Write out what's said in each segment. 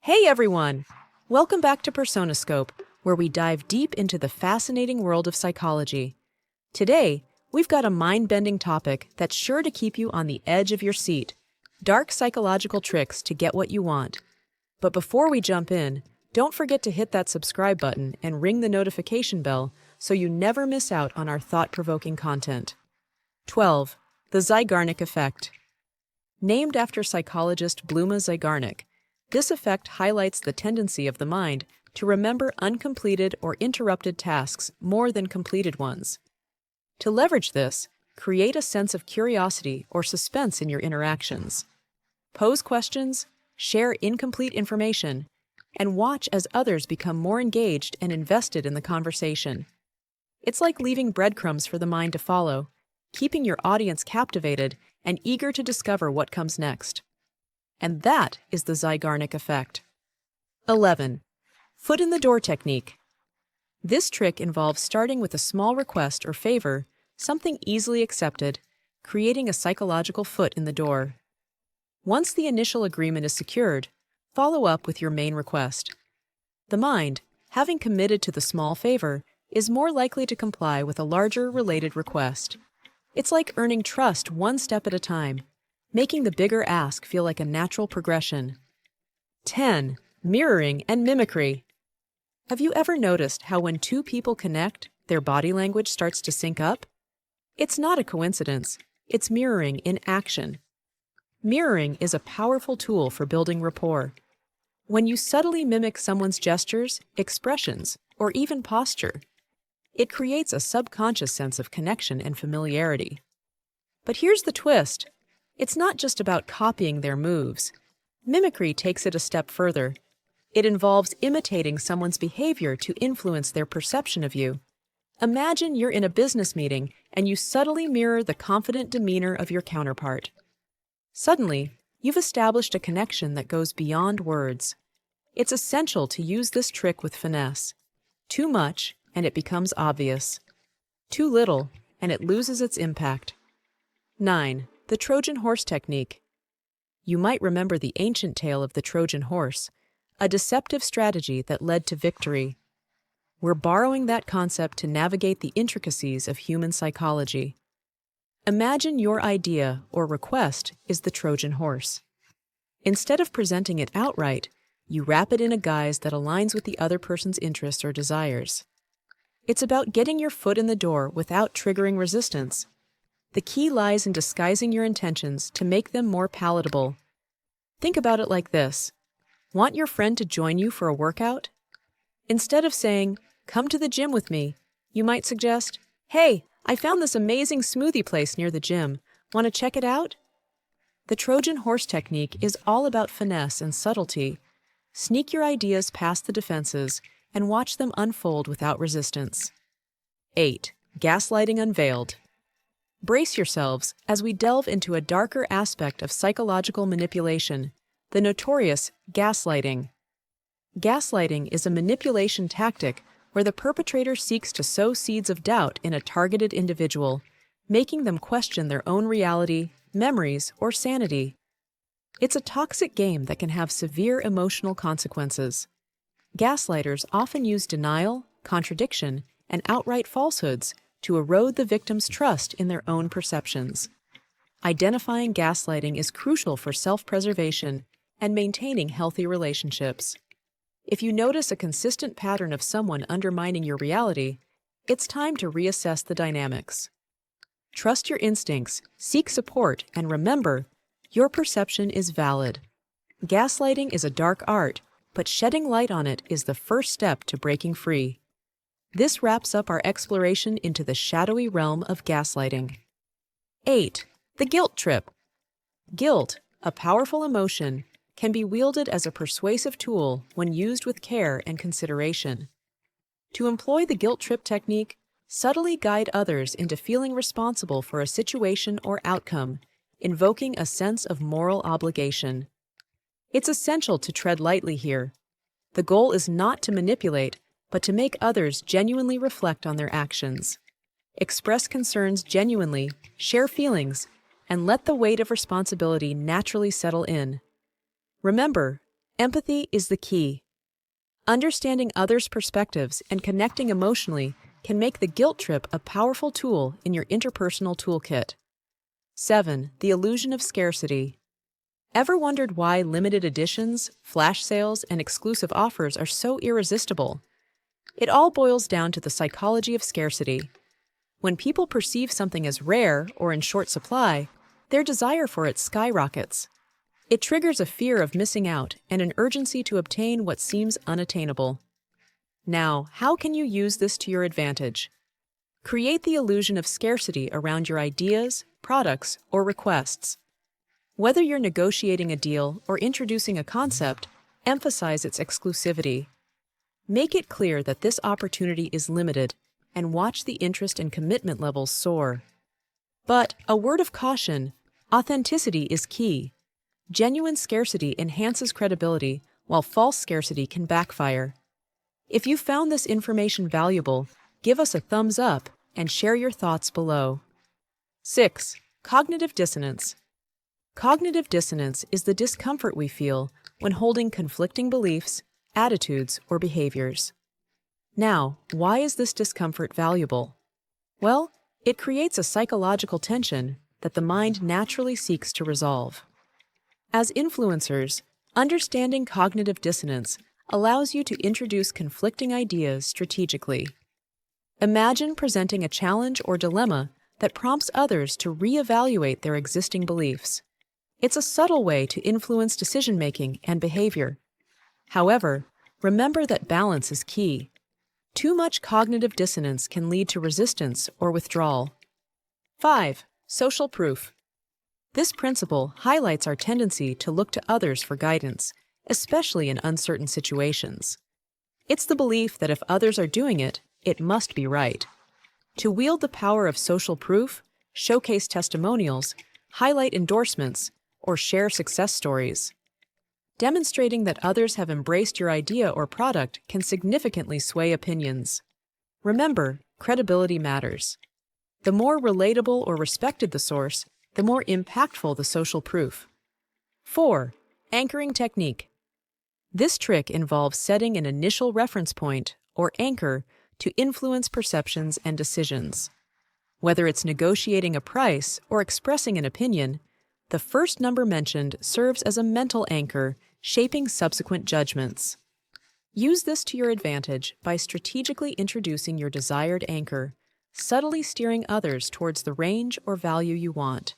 Hey everyone! Welcome back to Personascope, where we dive deep into the fascinating world of psychology. Today, we've got a mind-bending topic that's sure to keep you on the edge of your seat: dark psychological tricks to get what you want. But before we jump in, don't forget to hit that subscribe button and ring the notification bell so you never miss out on our thought-provoking content. 12. The Zynic Effect. Named after psychologist Bluma Zygarnik, this effect highlights the tendency of the mind to remember uncompleted or interrupted tasks more than completed ones. To leverage this, create a sense of curiosity or suspense in your interactions. Pose questions, share incomplete information, and watch as others become more engaged and invested in the conversation. It's like leaving breadcrumbs for the mind to follow, keeping your audience captivated and eager to discover what comes next. And that is the Zynic Effect. 11. Foot in the door technique. This trick involves starting with a small request or favor, something easily accepted, creating a psychological foot in the door. Once the initial agreement is secured, follow up with your main request. The mind, having committed to the small favor, is more likely to comply with a larger related request. It's like earning trust one step at a time, making the bigger ask feel like a natural progression. 10. Mirroring and mimicry. Have you ever noticed how when two people connect, their body language starts to sync up? It's not a coincidence. It's mirroring in action. Mirroring is a powerful tool for building rapport. When you subtly mimic someone's gestures, expressions, or even posture, it creates a subconscious sense of connection and familiarity. But here's the twist. It's not just about copying their moves. Mimicry takes it a step further. It involves imitating someone's behavior to influence their perception of you. Imagine you're in a business meeting and you subtly mirror the confident demeanor of your counterpart. Suddenly, you've established a connection that goes beyond words. It's essential to use this trick with finesse. Too much, and it becomes obvious. Too little, and it loses its impact. 9. The Trojan Horse technique. You might remember the ancient tale of the Trojan Horse, a deceptive strategy that led to victory. We're borrowing that concept to navigate the intricacies of human psychology. Imagine your idea or request is the Trojan Horse. Instead of presenting it outright, you wrap it in a guise that aligns with the other person's interests or desires. It's about getting your foot in the door without triggering resistance. The key lies in disguising your intentions to make them more palatable. Think about it like this. Want your friend to join you for a workout? Instead of saying, "Come to the gym with me," you might suggest, "Hey, I found this amazing smoothie place near the gym. Want to check it out?" The Trojan Horse technique is all about finesse and subtlety. Sneak your ideas past the defenses and watch them unfold without resistance. 8. Gaslighting unveiled. Brace yourselves as we delve into a darker aspect of psychological manipulation, the notorious gaslighting. Gaslighting is a manipulation tactic where the perpetrator seeks to sow seeds of doubt in a targeted individual, making them question their own reality, memories, or sanity. It's a toxic game that can have severe emotional consequences. Gaslighters often use denial, contradiction, and outright falsehoods to erode the victim's trust in their own perceptions. Identifying gaslighting is crucial for self-preservation and maintaining healthy relationships. If you notice a consistent pattern of someone undermining your reality, it's time to reassess the dynamics. Trust your instincts, seek support, and remember, your perception is valid. Gaslighting is a dark art, but shedding light on it is the first step to breaking free. This wraps up our exploration into the shadowy realm of gaslighting. 8. The guilt trip. Guilt, a powerful emotion, can be wielded as a persuasive tool when used with care and consideration. To employ the guilt trip technique, subtly guide others into feeling responsible for a situation or outcome, invoking a sense of moral obligation. It's essential to tread lightly here. The goal is not to manipulate, but to make others genuinely reflect on their actions. Express concerns genuinely, share feelings, and let the weight of responsibility naturally settle in. Remember, Empathy is the key. Understanding others' perspectives and connecting emotionally can make the guilt trip a powerful tool in your interpersonal toolkit. 7. The illusion of scarcity. Ever wondered why limited editions, flash sales, and exclusive offers are so irresistible? It all boils down to the psychology of scarcity. When people perceive something as rare or in short supply, their desire for it skyrockets. It triggers a fear of missing out and an urgency to obtain what seems unattainable. Now, how can you use this to your advantage? Create the illusion of scarcity around your ideas, products, or requests. Whether you're negotiating a deal or introducing a concept, emphasize its exclusivity. Make it clear that this opportunity is limited and watch the interest and commitment levels soar. But, a word of caution, authenticity is key. Genuine scarcity enhances credibility, while false scarcity can backfire. If you found this information valuable, give us a thumbs up and share your thoughts below. 6. Cognitive dissonance. Cognitive dissonance is the discomfort we feel when holding conflicting beliefs, attitudes, or behaviors. Now, why is this discomfort valuable? Well, it creates a psychological tension that the mind naturally seeks to resolve. As influencers, understanding cognitive dissonance allows you to introduce conflicting ideas strategically. Imagine presenting a challenge or dilemma that prompts others to reevaluate their existing beliefs. It's a subtle way to influence decision-making and behavior. However, remember that balance is key. Too much cognitive dissonance can lead to resistance or withdrawal. 5. Social proof. This principle highlights our tendency to look to others for guidance, especially in uncertain situations. It's the belief that if others are doing it, it must be right. To wield the power of social proof, showcase testimonials, highlight endorsements, or share success stories. Demonstrating that others have embraced your idea or product can significantly sway opinions. Remember, credibility matters. The more relatable or respected the source, the more impactful the social proof. 4. Anchoring technique. This trick involves setting an initial reference point, or anchor, to influence perceptions and decisions. Whether it's negotiating a price or expressing an opinion, the first number mentioned serves as a mental anchor, shaping subsequent judgments. Use this to your advantage by strategically introducing your desired anchor, subtly steering others towards the range or value you want.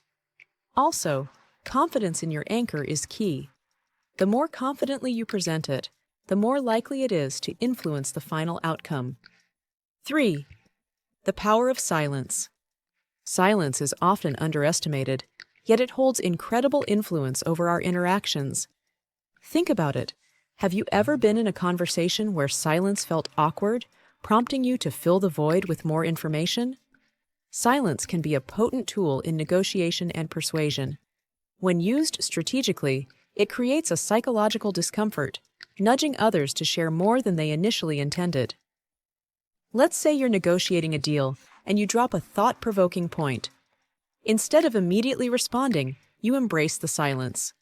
Also, confidence in your anchor is key. The more confidently you present it, the more likely it is to influence the final outcome. 3. The power of silence. Silence is often underestimated, yet it holds incredible influence over our interactions. Think about it. Have you ever been in a conversation where silence felt awkward, prompting you to fill the void with more information? Silence can be a potent tool in negotiation and persuasion. When used strategically, it creates a psychological discomfort, nudging others to share more than they initially intended. Let's say you're negotiating a deal and you drop a thought-provoking point. Instead of immediately responding, you embrace the silence.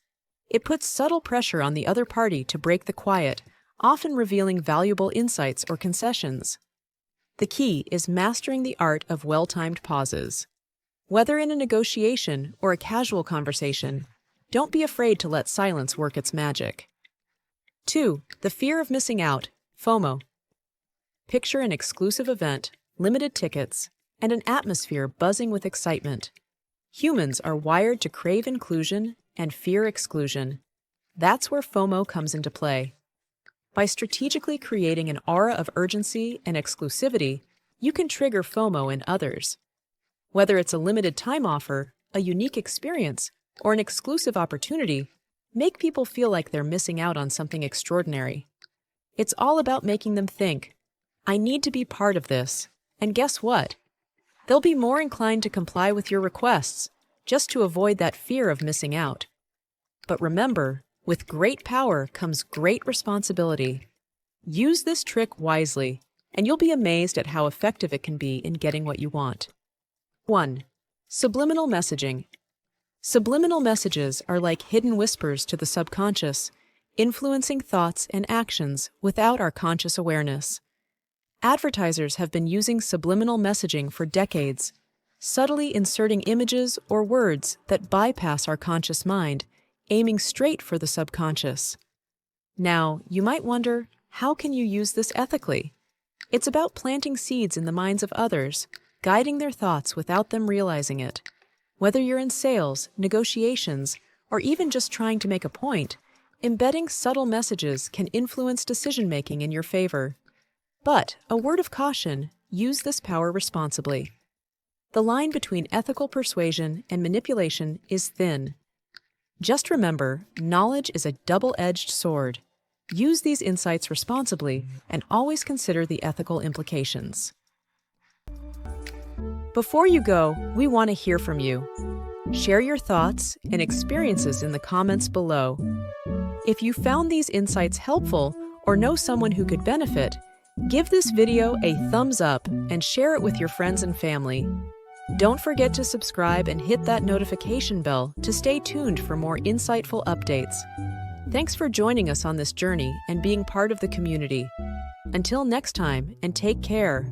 It puts subtle pressure on the other party to break the quiet, often revealing valuable insights or concessions. The key is mastering the art of well-timed pauses. Whether in a negotiation or a casual conversation, don't be afraid to let silence work its magic. 2. The fear of missing out, FOMO. Picture an exclusive event, limited tickets, and an atmosphere buzzing with excitement. Humans are wired to crave inclusion and fear exclusion. That's where FOMO comes into play. By strategically creating an aura of urgency and exclusivity, you can trigger FOMO in others. Whether it's a limited time offer, a unique experience, or an exclusive opportunity, make people feel like they're missing out on something extraordinary. It's all about making them think, I need to be part of this, and guess what? They'll be more inclined to comply with your requests, just to avoid that fear of missing out. But remember, with great power comes great responsibility. Use this trick wisely, and you'll be amazed at how effective it can be in getting what you want. 1. Subliminal messaging. Subliminal messages are like hidden whispers to the subconscious, influencing thoughts and actions without our conscious awareness. Advertisers have been using subliminal messaging for decades, subtly inserting images or words that bypass our conscious mind, aiming straight for the subconscious. Now, you might wonder, how can you use this ethically? It's about planting seeds in the minds of others, guiding their thoughts without them realizing it. Whether you're in sales, negotiations, or even just trying to make a point, embedding subtle messages can influence decision-making in your favor. But, a word of caution, use this power responsibly. The line between ethical persuasion and manipulation is thin. Just remember, knowledge is a double-edged sword. Use these insights responsibly and always consider the ethical implications. Before you go, we want to hear from you. Share your thoughts and experiences in the comments below. If you found these insights helpful or know someone who could benefit, give this video a thumbs up and share it with your friends and family. Don't forget to subscribe and hit that notification bell to stay tuned for more insightful updates. Thanks for joining us on this journey and being part of the community. Until next time, and take care.